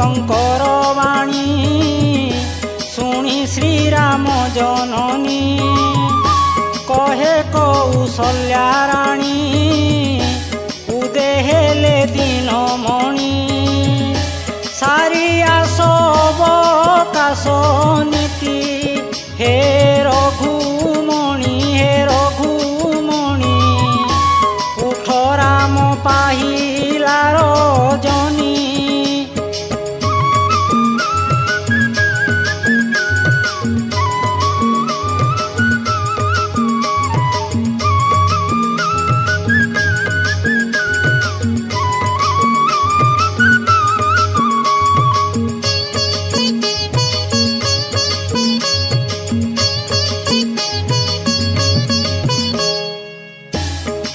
शंकर वाणी शुणी श्रीराम जननी कहे कौशल्या राणी उदे हेले दिनमणि सारिया सब काश नीति हे रघुमणि उठ राम पाहिला रजनी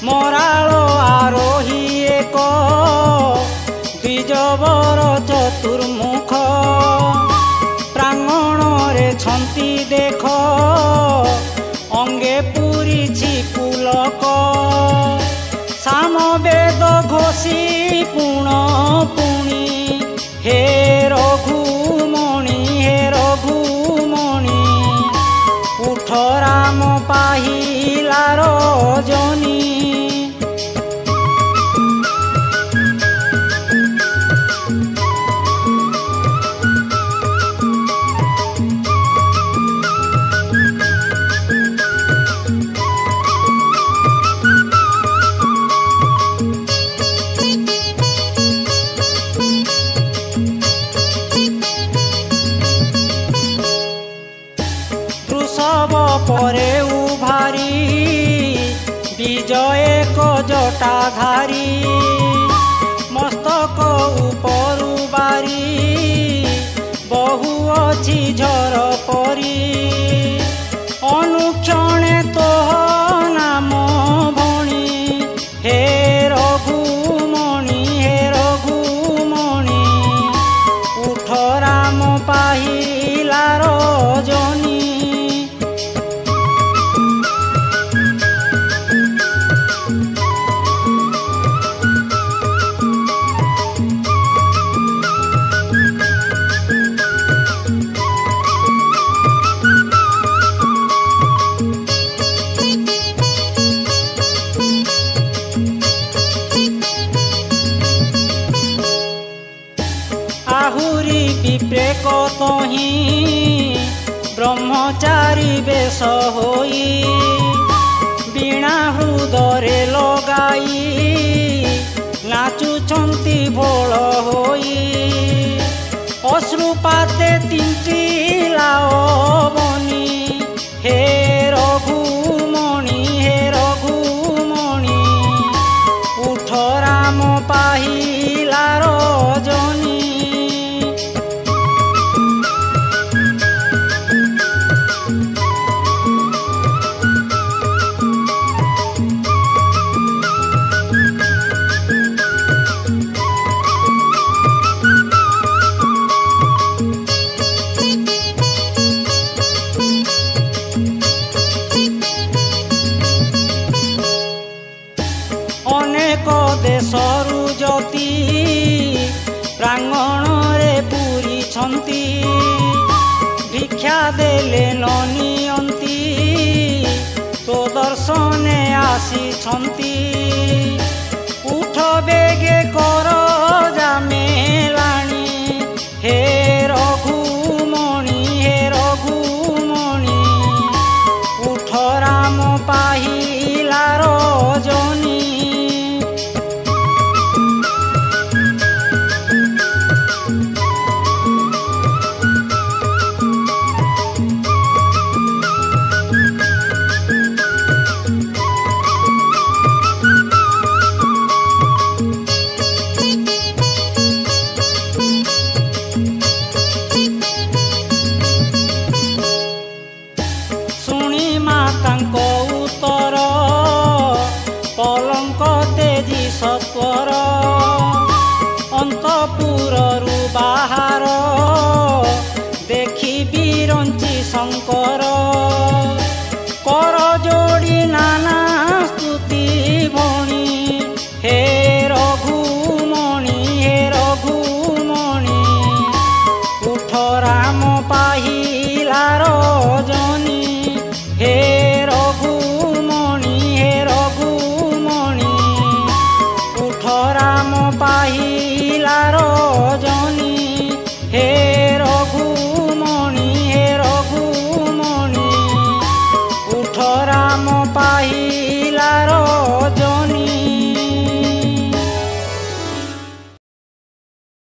मराल आरोही एक द्विजवर चतुर्मुख प्रांगण रे छंती देख अंगे पूरी पुलक सामवेद घोषी पुण पुणी हे रघुमणि उठ राम पाहिला रजनी वृषभ परे उभारी विजय को जटाधारी मस्तक उपरु बारी बहु अछि झर परी अनुक्षणे तो नाम भणी हे रघुमणि उठ राम पाहिला रजनी आहुरी विप्रेक तही ब्रह्मचारी बेश होई बीणा हृदरे लगाई नाचुछंती भोल होई अश्रुपाते तिंतिला बनी हे रघुमणि उठ राम पाहिला रजनी अनेक देशरु जति प्रांगण रे पूरी छंती भिक्षा देले न नियंती तो दर्शने आसी छंती उठ बेगे कर जामेलाणी हे रघुमणि उठ राम पाहिला रजनी सत्वर अंतपुर